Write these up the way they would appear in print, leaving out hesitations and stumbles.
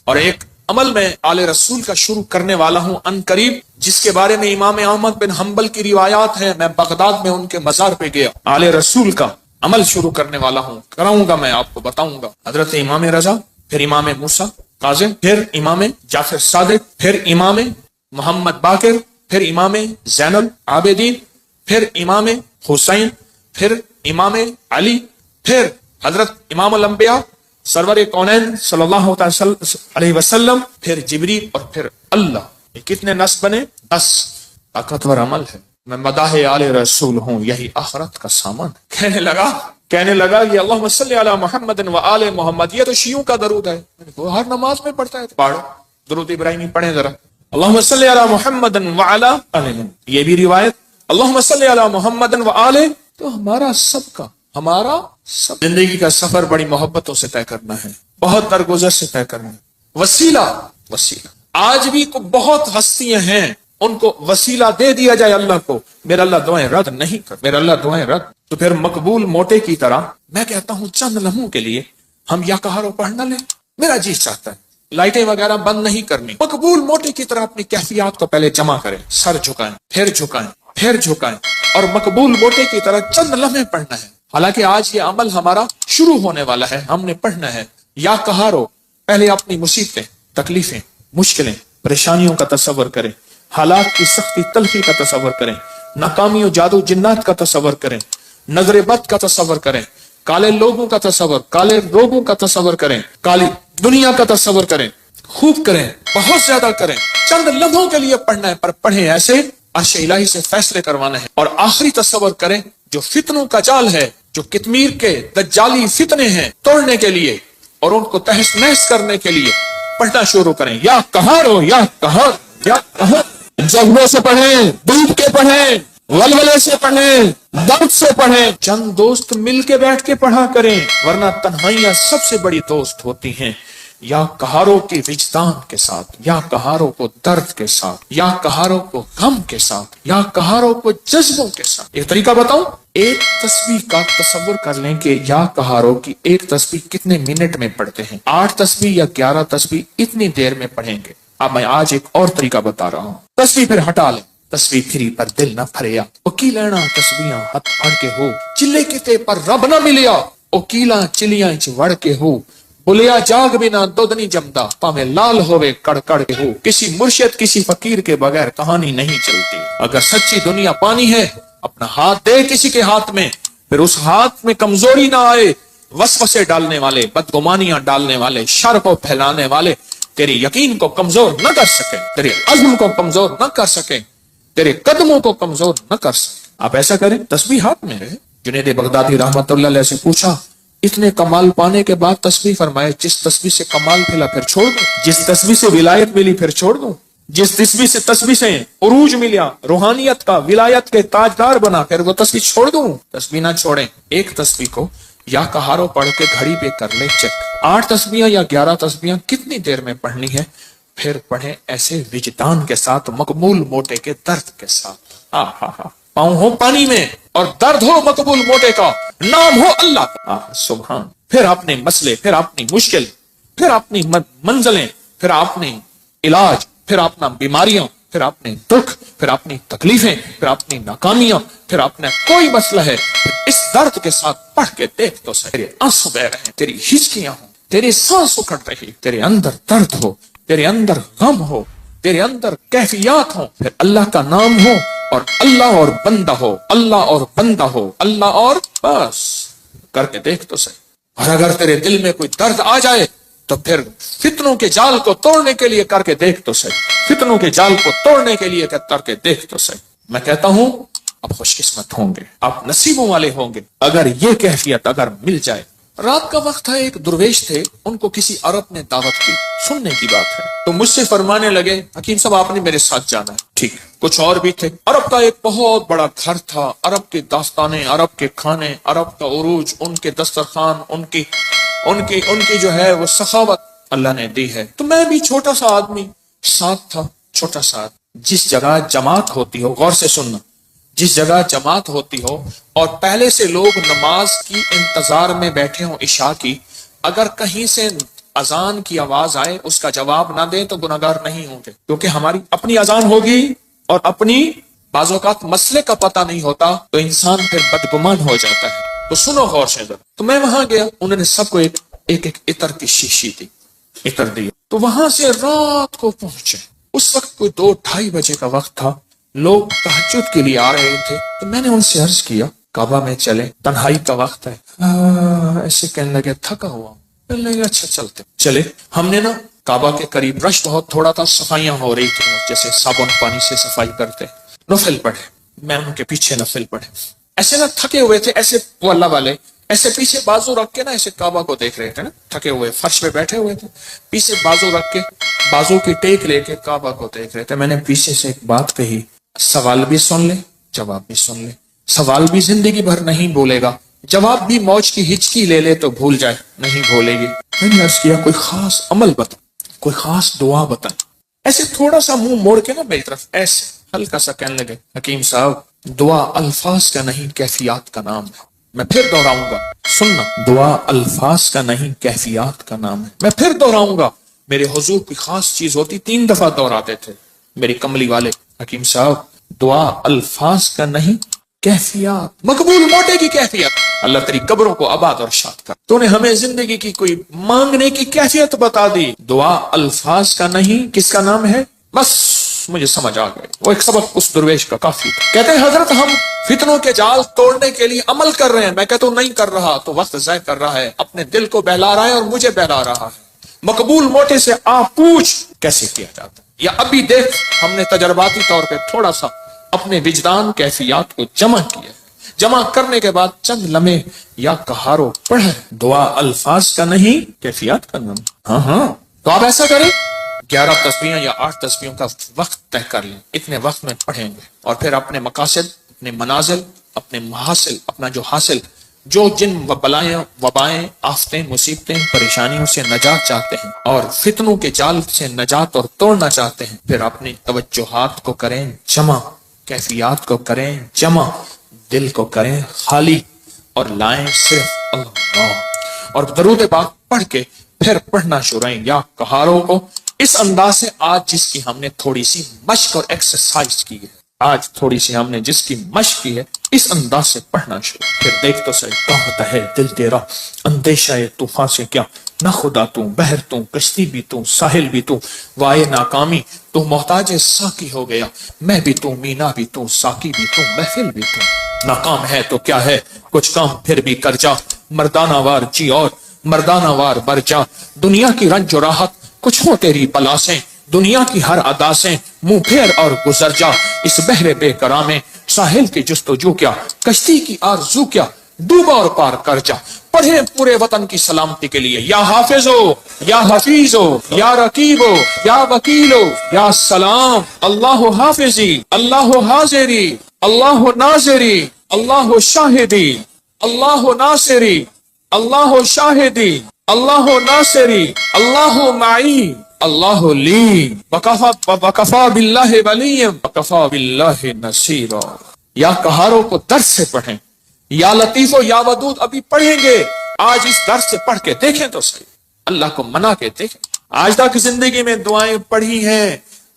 اور ایک عمل میں آل رسول کا شروع کرنے والا ہوں ان قریب، جس کے بارے میں امام احمد بن حنبل کی روایات ہیں. میں بغداد میں ان کے مزار پہ گیا، آل رسول کا عمل شروع کرنے والا ہوں، کراؤں گا، میں آپ کو بتاؤں گا. حضرت امام رضا، پھر امام موسیٰ کاظم، پھر امام جعفر صادق، پھر امام محمد باقر، پھر امام زین العابدین، پھر امام حسین، پھر امام علی، پھر حضرت امام الانبیاء سرور کونین صلی اللہ علیہ وسلم، پھر جبریل، اور پھر اللہ. یہ کتنے نصب بنے؟ 10. طاقتور عمل ہے. میں مداح آل رسول ہوں، یہی آخرت کا سامان. کہنے لگا یہ اللہم صلی علی محمد و آل محمد، یہ تو شیعوں کا درود ہے. وہ ہر نماز میں پڑھتا ہے، پڑھو درود ابراہیمی پڑھیں ذرا. اللہم صلی علی محمد و آل محمد. یہ بھی روایت اللہم صلی علی محمد و آل. تو ہمارا سب زندگی کا سفر بڑی محبتوں سے طے کرنا ہے، بہت درگزر سے طے کرنا ہے. وسیلہ آج بھی بہت ہستیاں ہیں، ان کو وسیلہ دے دیا جائے اللہ کو، میرا اللہ دعائیں رد نہیں کر، میرا اللہ دعائیں رد. تو پھر مقبول موٹے کی طرح میں کہتا ہوں چند لمحوں کے لیے ہم یا کہارو پڑھ نہ لیں. میرا جی چاہتا ہے لائٹیں وغیرہ بند نہیں کرنی، مقبول موٹے کی طرح اپنی کیفیات کو پہلے جمع کریں، سر جھکائیں، پھر جھکائیں، اور مقبول موٹے کی طرح چند لمحے پڑھنا ہے. حالانکہ آج یہ عمل ہمارا شروع ہونے والا ہے، ہم نے پڑھنا ہے. یا کہارو پہلے اپنی مصیبتیں، تکلیفیں، مشکلیں، پریشانیوں کا تصور کریں، حالات کی سختی تلخی کا تصور کریں، ناکامی و جادو جنات کا تصور کریں، نظر بد کا تصور کریں، کالے لوگوں کا تصور، کالے روگوں کا تصور کریں، کالی دنیا کا تصور کریں. خوب کریں، بہت زیادہ کریں. چند لمحوں کے لیے پڑھنا ہے، پر پڑھیں ایسے عرش الہی سے فیصلے کروانے ہیں. اور آخری تصور کریں، جو فتنوں کا جال ہے، جو کتمیر کے دجالی فتنے ہیں، توڑنے کے لیے اور ان کو تہس نہس کرنے کے لیے پڑھنا شروع کریں. یا کہارو، یا کہار، یا کہار. جذبے سے پڑھیں، ڈوب کے پڑھیں، ولولے سے پڑھیں، درد سے پڑھیں. چند دوست مل کے بیٹھ کے پڑھا کریں، ورنہ تنہائیاں سب سے بڑی دوست ہوتی ہیں. یا کہاروں کی وجدان کے ساتھ، یا کہاروں کو درد کے ساتھ، یا کہاروں کو غم کے ساتھ، یا کہاروں کو جذبوں کے ساتھ. ایک طریقہ بتاؤں، ایک تسبیح کا تصور کر لیں کہ یا کہاروں کی ایک تسبیح کتنے منٹ میں پڑھتے ہیں. 8 تسبیح یا 11 تسبیح اتنی دیر میں پڑھیں گے. اب میں آج ایک اور طریقہ بتا رہا ہوں. تسبیح پھر ہٹا لیں، تسبیح پھری پر دل نہ پھریا. اوکی لینا تسبیحاں ہتھ پڑھ کے ہو، چلے کتے پر رب نہ ملیا. اوکیلا چلیاں چ وڑ کے ہو، بولیا جاگ بنا دودھ نہیں جمدا، پاویں لال ہوئے کڑ کڑ کے ہو. کسی مرشد کسی فقیر کے بغیر کہانی نہیں چلتی. اگر سچی دنیا پانی ہے، اپنا ہاتھ دے کسی کے ہاتھ میں، پھر اس ہاتھ میں کمزوری نہ آئے. وسوسے ڈالنے والے، بدگمانیاں ڈالنے والے، شر کو پھیلانے والے تیرے یقین کو کمزور نہ کر سکیں، تیرے عزم کو کمزور نہ کر سکیں، تیرے قدموں کو کمزور نہ کر سکیں. آپ ایسا کریں، تسبیح ہاتھ میں رہے. جنید بغدادی رحمت اللہ علیہ سے پوچھا اتنے کمال پانے کے بعد تسبیح، فرمائے جس تسبیح سے کمال پھیلا پھر چھوڑ دوں، جس تسبیح سے ولایت ملی پھر چھوڑ دوں، جس تسبیح سے عروج ملیا، روحانیت کا، ولایت کے تاجدار بنا، پھر وہ تسبیح چھوڑ دوں. تسبیح نہ چھوڑیں. ایک تسبیح کو یا کہارو پڑھ کے گھڑی پہ کر لیں چیک. 8 تسبیحاں یا 11 تسبیحاں کتنی دیر میں پڑھنی ہے. پھر پڑھیں ایسے وجدان کے ساتھ، مقبول موٹے کے درد کے ساتھ. پاؤں ہو پانی میں اور درد ہو مقبول موٹے کا، نام ہو اللہ کا. سبحان. پھر اپنے مسئلے، پھر اپنی مشکل، پھر اپنی منزلیں، پھر اپنی علاج، پھر اپنا بیماریاں، پھر اپنے دکھ، پھر اپنی تکلیفیں، پھر اپنی ناکامیاں، پھر اپنا کوئی مسئلہ ہے، اس درد کے ساتھ پڑھ کے دیکھ تو صحیح. تیرے آنسو بہ رہے ہیں، تیری ہچکیاں ہوں، تیری سانس اکھڑ رہی، تیرے اندر درد ہو، تیرے اندر غم ہو، تیرے اندر کیفیات ہوں، پھر اللہ کا نام ہو اور اللہ اور بندہ ہو، اللہ اور بندہ ہو، اللہ اور بس کر کے دیکھ تو صحیح. اور اگر تیرے دل میں کوئی درد آ جائے تو پھر فتنوں کے جال کو توڑنے کے لیے کر کے دیکھ تو صحیح. فتنوں کے جال کو توڑنے کے لیے کر کے دیکھ تو صحیح. میں کہتا ہوں آپ خوش قسمت ہوں گے، آپ نصیبوں والے ہوں گے اگر یہ کیفیت اگر مل جائے. رات کا وقت ہے، ایک درویش تھے، ان کو کسی عرب نے دعوت کی. سننے کی بات ہے تو مجھ سے فرمانے لگے حکیم صاحب آپ نے میرے ساتھ جانا ہے. ٹھیک. کچھ اور بھی تھے. عرب کا ایک بہت بڑا گھر تھا، عرب کی داستانیں، عرب کے کھانے، عرب کا عروج، ان کے دسترخوان، ان کی جو ہے وہ سخاوت اللہ نے دی ہے. تو میں بھی چھوٹا سا آدمی ساتھ تھا، چھوٹا سا. جس جگہ جماعت ہوتی ہو، غور سے سننا، جس جگہ جماعت ہوتی ہو اور پہلے سے لوگ نماز کی انتظار میں بیٹھے ہوں عشاء کی، اگر کہیں سے اذان کی آواز آئے اس کا جواب نہ دیں تو گناہگار نہیں ہوں گے، کیونکہ ہماری اپنی اذان ہوگی اور اپنی بعض اوقات مسئلے کا پتہ نہیں ہوتا تو انسان پھر بدگمان ہو جاتا ہے۔ تو سنو غور سے ذرا۔ تو میں وہاں گیا، انہوں نے سب کو ایک عطر کی شیشی دی، عطر دی۔ تو وہاں سے رات کو پہنچے، اس وقت کوئی 2-2:30 بجے کا وقت تھا، لوگ تہجد کے لیے آ رہے تھے۔ تو میں نے ان سے عرض کیا کعبہ میں چلے، تنہائی کا وقت ہے۔ ایسے کہنے لگے تھکا ہوا، کہنے لگے اچھا چلتے چلے۔ ہم نے نا کعبہ کے قریب رش بہت تھوڑا تھا، صفائیاں ہو رہی تھیں جیسے صابن پانی سے صفائی کرتے، نفل پڑھے، میں ان کے پیچھے نفل پڑھے۔ ایسے نا تھکے ہوئے تھے، ایسے وہ اللہ والے ایسے پیچھے بازو رکھ کے نا ایسے کعبہ کو دیکھ رہے تھے نا، تھکے ہوئے فرش پہ بیٹھے ہوئے تھے، پیچھے بازو رکھ کے بازو کی ٹیک لے کے کعبہ کو دیکھ رہے تھے۔ میں نے پیچھے سے ایک بات کہی، سوال بھی سن لے جواب بھی سن لے، سوال بھی زندگی بھر نہیں بولے گا، جواب بھی موج کی ہچکی لے لے تو بھول جائے، نہیں بھولے گی۔ میں نے عرض کیا کوئی خاص عمل بتا، کوئی خاص دعا بتا۔ ایسے تھوڑا سا منہ موڑ کے نا میری طرف ایسے ہلکا سا کہنے لگے حکیم صاحب دعا الفاظ کا نہیں کیفیات کا نام ہے۔ میں پھر دہراؤں گا، سننا، دعا الفاظ کا نہیں کیفیات کا نام ہے۔ میں پھر دہراؤں گا، میرے حضور کی خاص چیز ہوتی، 3 دفعہ دہراتے تھے میری کملی والے، حکیم صاحب دعا الفاظ کا نہیں کیفیات، مقبول موٹے کی کیفیت۔ اللہ تیری قبروں کو آباد اور شاد کر، تو نے ہمیں زندگی کی کوئی مانگنے کی کیفیت بتا دی۔ دعا الفاظ کا نہیں کس کا نام ہے؟ بس مجھے سمجھ آ گئے، وہ ایک سبق اس درویش کا کافی تھا۔ کہتے ہیں حضرت ہم فتنوں کے جال توڑنے کے لیے عمل کر رہے ہیں، میں کہتا ہوں نہیں کر رہا تو وقت ضائع کر رہا ہے، اپنے دل کو بہلا رہا ہے اور مجھے بہلا رہا ہے۔ مقبول موٹے سے آپ پوچھ کیسے کیا جاتا ہے، یا ابھی دیکھ ہم نے تجرباتی طور پہ تھوڑا سا اپنے وجدان کیفیات کو جمع کیا، جمع کرنے کے بعد چند لمحے یا کہارو پڑھے، دعا الفاظ کا نہیں کیفیات کا نام۔ ہاں تو آپ ایسا کریں، 11 تسبیحیں یا 8 تسبیحوں کا وقت طے کر لیں، اتنے وقت میں پڑھیں گے، اور پھر اپنے مقاصد، اپنے منازل، اپنے محاصل، اپنا جو حاصل، جو جن بلائیں وبائیں آفتیں مصیبتیں پریشانیوں سے نجات چاہتے ہیں اور فتنوں کے جال سے نجات اور توڑنا چاہتے ہیں، پھر اپنی توجہات کو کریں جمع، کیفیات کو کریں جمع، دل کو کریں خالی اور لائیں صرف اللہ، اور درود پاک پڑھ کے پھر پڑھنا شروع کریں یا کہاروں کو اس انداز سے۔ آج جس کی ہم نے تھوڑی سی مشق اور ایکسرسائز کی ہے، آج تھوڑی سی ہم نے جس کی مشق کی ہے، اس انداز سے پڑھنا شروع، پھر دیکھ تو صحیح کہتا ہے دل تیرا اندیشہ طوفان سے کیا، نہ خدا تو بحر تو کشتی بھی تو ساحل بھی تو، وائے ناکامی تو محتاج ساقی ہو گیا، میں بھی تو مینا بھی تو ساقی بھی تو محفل بھی تو، ناکام ہے تو کیا ہے کچھ کام پھر بھی کر جا، مردانہ وار جی اور مردانہ وار بر جا، دنیا کی رنج و راحت کچھ ہو تیری بلا سے، دنیا کی ہر ادا سے منہ پھیر اور گزر جا، اس بحر بے قرار میں ساحل کی جستجو کیا، کشتی کی آرزو کیا، ڈوبا اور پار کر جا، پڑھے پورے وطن کی سلامتی کے لیے یا حافظ ہو یا حفیظ ہو یا رقیب ہو یا وکیل ہو یا سلام، اللہ حافظی اللہ حاضری اللہ ناظری اللہ شاہدی اللہ ناصری اللہ شاہدی اللہ ناصری اللہ معی اللہ لی وکفا باللہ ولی وکفا باللہ نصیرا۔ یا کہاروں کو درس سے پڑھیں، یا لطیف و یا ودود ابھی پڑھیں گے، آج اس درس سے پڑھ کے دیکھیں تو صحیح، اللہ کو منا کے دیکھیں۔ آج تک زندگی میں دعائیں پڑھی ہیں،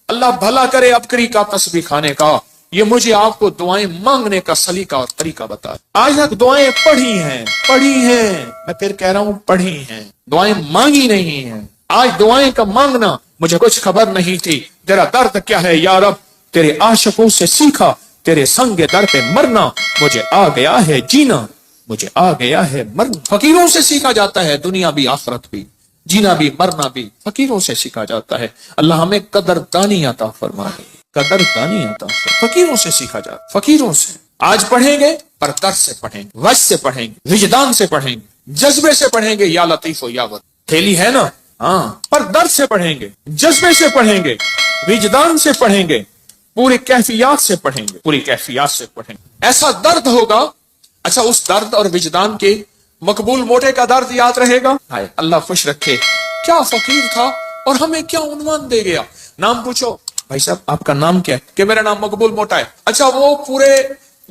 اللہ بھلا کرے ابکری کا تسبیح کھانے کا، یہ مجھے آپ کو دعائیں مانگنے کا سلیقہ اور طریقہ بتا۔ آج تک دعائیں پڑھی ہیں، میں پھر کہہ رہا ہوں پڑھی ہیں، دعائیں مانگی نہیں ہیں۔ آج دعائیں کا مانگنا مجھے کچھ خبر نہیں تھی، تیرا درد کیا ہے یا رب، تیرے عاشقوں سے سیکھا، تیرے سنگ در پہ مرنا، مجھے آ گیا ہے جینا، مجھے آ گیا ہے مرنا۔ فقیروں سے سیکھا جاتا ہے دنیا بھی آخرت بھی، جینا بھی مرنا بھی فقیروں سے سیکھا جاتا ہے۔ اللہ ہمیں قدردانی عطا فرمائے، قدردانی عطا فرمائے۔ فقیروں سے سیکھا جاتا، فقیروں سے۔ آج پڑھیں گے پر درد سے پڑھیں گے، وجد سے پڑھیں گے، وجدان سے پڑھیں گے، جذبے سے پڑھیں گے، یا لطیف و یا ود تھیلی ہے نا، ہاں، پر درد سے پڑھیں گے، جذبے سے پڑھیں گے، وجدان سے پڑھیں گے، پوری کیفیات سے پڑھیں گے، پوری کیفیات سے پڑھیں گے۔ ایسا درد ہوگا، اچھا اس درد اور وجدان کے مقبول موٹے کا درد یاد رہے گا، ہائے اللہ خوش رکھے، کیا فقیر تھا اور ہمیں کیا عنوان دے گیا۔ نام پوچھو، بھائی صاحب آپ کا نام کیا ہے؟ کہ میرا نام مقبول موٹا ہے۔ اچھا وہ پورے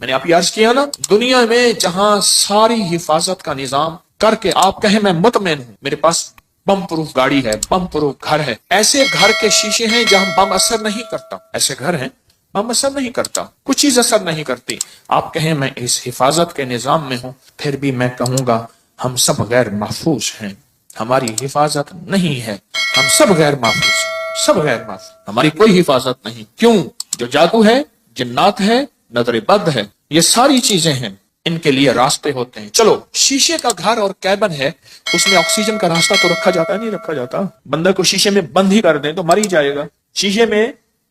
میں نے آپ یہ عرض کیا نا، دنیا میں جہاں ساری حفاظت کا نظام کر کے آپ کہیں میں مطمئن ہوں، میرے پاس بم پروف گاڑی ہے، بم پروف گھر ہے، ایسے گھر کے شیشے ہیں جہاں بم اثر نہیں کرتا، ایسے گھر ہیں بم اثر نہیں کرتا، کچھ چیز اثر نہیں کرتی، آپ کہیں میں اس حفاظت کے نظام میں ہوں، پھر بھی میں کہوں گا ہم سب غیر محفوظ ہیں، ہماری حفاظت نہیں ہے، ہم سب غیر محفوظ ہیں، سب غیر محفوظ، ہماری کوئی حفاظت نہیں۔ کیوں؟ جو جادو ہے، جنات ہے، نظر بد ہے، یہ ساری چیزیں ہیں، ان کے لیے راستے ہوتے ہیں۔ چلو شیشے کا گھر اور کیبن ہے، اس میں آکسیجن کا راستہ تو رکھا جاتا ہے، نہیں رکھا جاتا، بندہ کو شیشے میں بند ہی کر دیں تو مر ہی جائے گا۔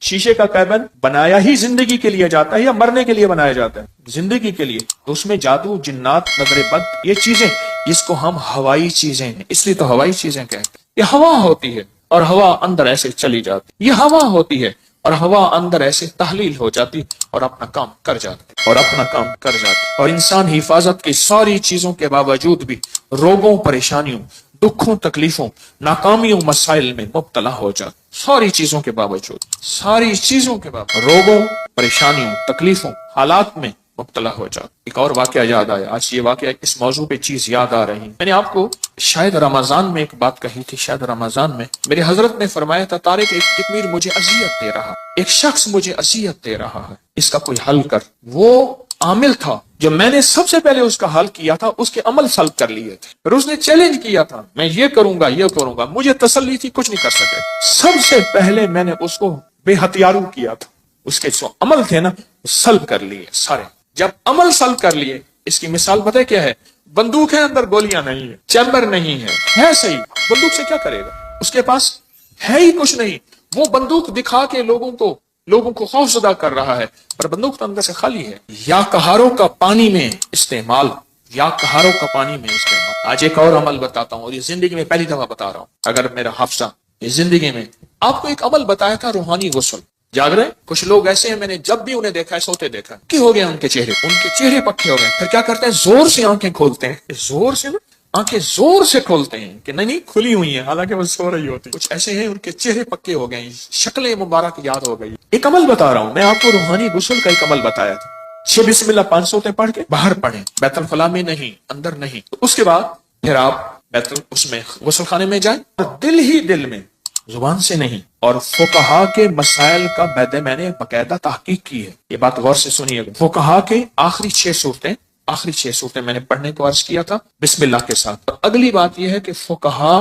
شیشے کا کیبن بنایا ہی زندگی کے لیے جاتا ہے یا مرنے کے لیے بنایا جاتا ہے؟ زندگی کے لیے۔ تو اس میں جادو، جنات، نظر بد، یہ چیزیں جس کو ہم ہوائی چیزیں ہیں، اس لیے تو ہوائی چیزیں کہتے ہیں۔ یہ ہوا ہوتی ہے اور ہوا اندر ایسے چلی جاتی، یہ ہوا ہوتی ہے اور ہوا اندر ایسے تحلیل ہو جاتی اور اپنا کام کر جاتی اور انسان حفاظت کی ساری چیزوں کے باوجود بھی روگوں، پریشانیوں، دکھوں، تکلیفوں، ناکامیوں، مسائل میں مبتلا ہو جاتا، ساری چیزوں کے باوجود، روگوں، پریشانیوں، تکلیفوں، حالات میں مبتلا ہو جاتا۔ ایک اور واقعہ یاد آیا، آج یہ واقعہ اس موضوع پہ چیز یاد آ رہی، میں نے آپ کو شاید رمضان میں ایک بات کہی تھی، شاید رمضان میں میرے حضرت نے فرمایا تھا، طارق ایک کتمیر مجھے اذیت دے رہا، ایک شخص مجھے اذیت دے رہا ہے، اس کا کوئی حل کر۔ وہ عامل تھا جو میں نے سب سے پہلے اس کا حل کیا تھا، اس کے عمل سلب کر لیے تھے، پھر اس نے چیلنج کیا تھا میں یہ کروں گا، مجھے تسلی تھی کچھ نہیں کر سکے، سب سے پہلے میں نے اس کو بے ہتھیارو کیا تھا، اس کے جو عمل تھے نا سلب کر لیے سارے۔ جب عمل سلب کر لیے، اس کی مثال پتہ ہے کیا ہے؟ بندوق ہے، اندر گولیاں نہیں ہے، چیمبر نہیں ہے صحیح، بندوق سے کیا کرے گا؟ اس کے پاس ہے ہی کچھ نہیں، وہ بندوق دکھا کے لوگوں کو خوف زدہ کر رہا ہے، پر بندوق تو اندر سے خالی ہے۔ یا کہاروں کا پانی میں استعمال، آج ایک اور عمل بتاتا ہوں، اور یہ زندگی میں پہلی دفعہ بتا رہا ہوں، اگر میرا حافظہ یہ زندگی میں آپ کو ایک عمل بتایا تھا، روحانی غسل۔ جاگ رہے کچھ لوگ ایسے ہیں، میں نے جب بھی انہیں دیکھا ہے سوتے دیکھا ہے، کی ہو گیا ان کے چہرے پکے ہو گئے، پھر کیا کرتے ہیں؟ زور سے آنکھیں کھولتے ہیں، آنکھیں زور سے کھولتے ہیں کہ نہیں کھلی ہوئی ہیں، حالانکہ وہ سو رہی ہوتی۔ کچھ ایسے ہیں ان کے چہرے پکے ہو گئے، شکلیں مبارک یاد ہو گئی۔ ایک عمل بتا رہا ہوں میں آپ کو، روحانی غسل کا ایک عمل بتایا تھا، 6 بسم اللہ 5 سوتے پڑھ کے باہر پڑھیں، بیت الخلاء میں نہیں، اندر نہیں، تو اس کے بعد پھر آپ اس میں غسل خانے میں جائیں، اور دل ہی دل میں، زبان سے نہیں۔ اور فقہا کے مسائل کا میں نے باقاعدہ تحقیق کی ہے، یہ بات غور سے سنیے گا۔ فقہا کے آخری 6 صورتیں میں نے پڑھنے کو عرض کیا تھا بسم اللہ کے ساتھ۔ اور اگلی بات یہ ہے کہ فقہا،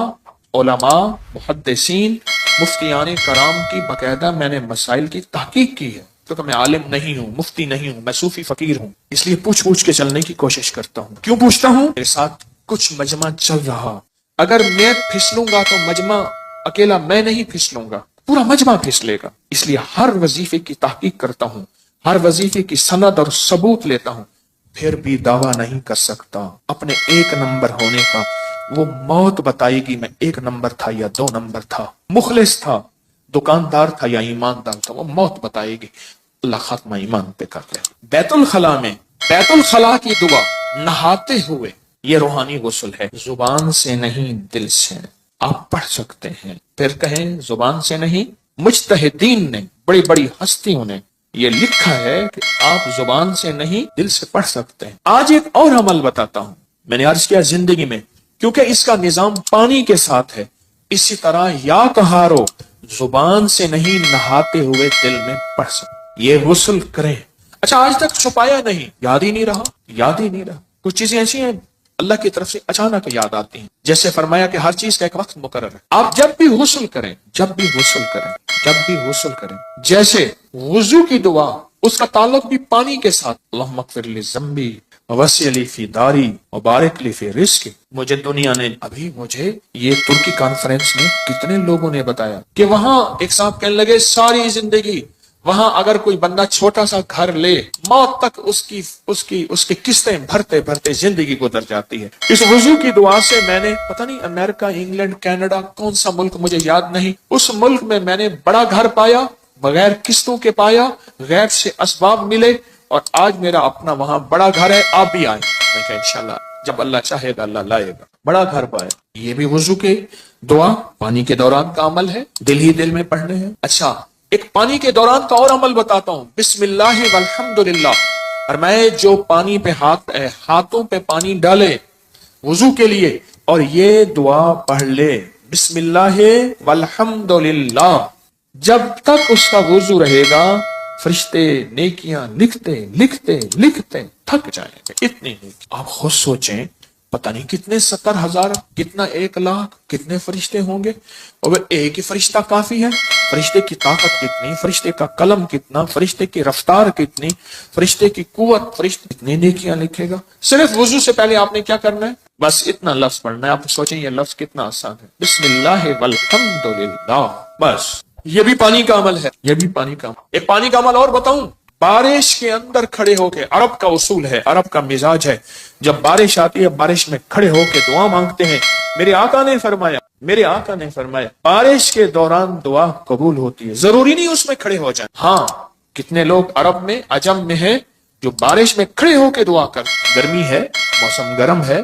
علماء، محدثین، مفتیان کرام کی باقاعدہ میں نے مسائل کی تحقیق کی ہے، کیونکہ میں عالم نہیں ہوں، مفتی نہیں ہوں، میں صوفی فقیر ہوں، اس لیے پوچھ کے چلنے کی کوشش کرتا ہوں۔ کیوں پوچھتا ہوں؟ میرے ساتھ کچھ مجمع چل رہا، اگر میں پھسلوں گا تو مجمع، اکیلا میں نہیں پھسلوں گا، پورا مجمع پھسلے گا، اس لیے ہر وظیفے کی تحقیق کرتا ہوں، ہر وظیفے کی سند اور ثبوت لیتا ہوں، پھر بھی دعویٰ نہیں کر سکتا اپنے 1 نمبر ہونے کا۔ وہ موت بتائے گی میں 1 نمبر تھا یا 2 نمبر تھا، مخلص تھا، دکاندار تھا یا ایماندار تھا، وہ موت بتائے گی۔ اللہ خاتمہ ایمان پہ کر لے۔ بیت الخلاء کی دعا نہاتے ہوئے، یہ روحانی غسل ہے، زبان سے نہیں دل سے آپ پڑھ سکتے ہیں۔ پھر کہیں زبان سے نہیں، مجتہدین نے، بڑی بڑی ہستیوں نے یہ لکھا ہے کہ آپ زبان سے نہیں دل سے پڑھ سکتے ہیں۔ آج ایک اور عمل بتاتا ہوں، میں نے عرض کیا زندگی میں، کیونکہ اس کا نظام پانی کے ساتھ ہے، اسی طرح یا کہارو، زبان سے نہیں نہاتے ہوئے دل میں پڑھ سکتے، یہ غسل کریں۔ اچھا آج تک چھپایا نہیں، یاد ہی نہیں رہا۔ کچھ چیزیں ایسی ہیں اللہ کی طرف سے اچانک یاد آتی ہیں، جیسے فرمایا کہ ہر چیز کا ایک وقت مقرر ہے۔ آپ جب بھی غسل کریں، جیسے وضو کی دعا، اس کا تعلق بھی پانی کے ساتھ، اللہم اغفر لی ذنبی ووسع لی فی داری وبارک لی فی رزقی۔ مجھے دنیا نے، ابھی مجھے یہ ترکی کانفرنس میں کتنے لوگوں نے بتایا کہ وہاں ایک صاحب کہنے لگے ساری زندگی وہاں اگر کوئی بندہ چھوٹا سا گھر لے، موت تک اس کی قسطیں بھرتے زندگی گزر جاتی ہے۔ اس وضو کی دعا سے میں نے پتہ نہیں امریکہ، انگلینڈ، کینیڈا، کون سا ملک مجھے یاد نہیں، اس ملک میں نے بڑا گھر پایا، بغیر قسطوں کے پایا، غیر سے اسباب ملے، اور آج میرا اپنا وہاں بڑا گھر ہے، آپ بھی آئیں۔ میں کہا انشاءاللہ جب اللہ چاہے گا اللہ لائے گا، بڑا گھر پائے۔ یہ بھی وضو کے دعا پانی کے دوران کا عمل ہے، دل ہی دل میں پڑھنے ہیں۔ اچھا ایک پانی کے دوران کا اور عمل بتاتا ہوں، بسم اللہ والحمدللہ اور میں جو پانی پہ ہاتھوں پہ پانی ڈالے وضو کے لیے اور یہ دعا پڑھ لے بسم اللہ والحمد للہ، جب تک اس کا وضو رہے گا فرشتے نیکیاں لکھتے لکھتے لکھتے تھک جائیں گے، اتنی نیکی۔ آپ خود سوچیں، پتہ نہیں کتنے 70,000، کتنا 1,00,000، کتنے فرشتے ہوں گے، اور ایک ہی فرشتہ کافی ہے؟ فرشتے کی طاقت کتنی، فرشتے کا قلم کتنا، فرشتے کی رفتار کتنی، فرشتے کی قوت، فرشتے کتنی نیکیاں لکھے گا۔ صرف وضو سے پہلے آپ نے کیا کرنا ہے؟ بس اتنا لفظ پڑھنا ہے۔ آپ سوچیں یہ لفظ کتنا آسان ہے، بسم اللہ والحمد للہ، بس یہ بھی پانی کا عمل ہے، یہ بھی پانی کا عمل۔ ایک پانی کا عمل اور بتاؤں، بارش کے اندر کھڑے ہو کے، عرب کا اصول ہے، عرب کا مزاج ہے، جب بارش آتی ہے بارش میں کھڑے ہو کے دعا مانگتے ہیں۔ میرے آقا نے فرمایا بارش کے دوران دعا قبول ہوتی ہے، ضروری نہیں اس میں کھڑے ہو جائیں۔ ہاں، کتنے لوگ عرب میں عجم میں ہیں جو بارش میں کھڑے ہو کے دعا کر، گرمی ہے، موسم گرم ہے،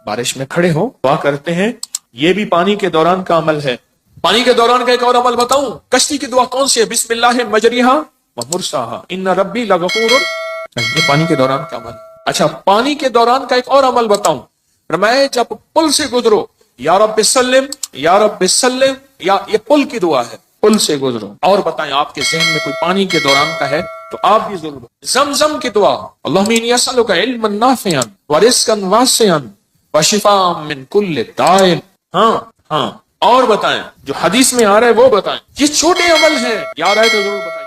بارش میں کھڑے ہو دعا کرتے ہیں، یہ بھی پانی کے دوران کا عمل ہے۔ پانی کے دوران کا ایک اور عمل بتاؤں، کشتی کی دعا کون سی ہے؟ بسم اللہ مجریہا ومرساہا ان ربی لغفور، یہ پانی کے دوران کا عمل۔ اچھا، پانی کے دوران کا ایک اور عمل بتاؤں، فرمایا جب پل سے گزرو یا رب سلم یا رب سلم، یا یہ پل کی دعا ہے، پل سے گزرو۔ اور بتائیں آپ کے ذہن میں کوئی پانی کے دوران کا ہے تو آپ بھی ضرور۔ زمزم کی دعا، اللہم انی اسألک علما نافعا ورزقا واسعا وشفاء من کل داء۔ ہاں، اور بتائیں جو حدیث میں آ رہا ہے وہ بتائیں، یہ چھوٹے عمل ہیں، یاد آئے تو ضرور بتائیں۔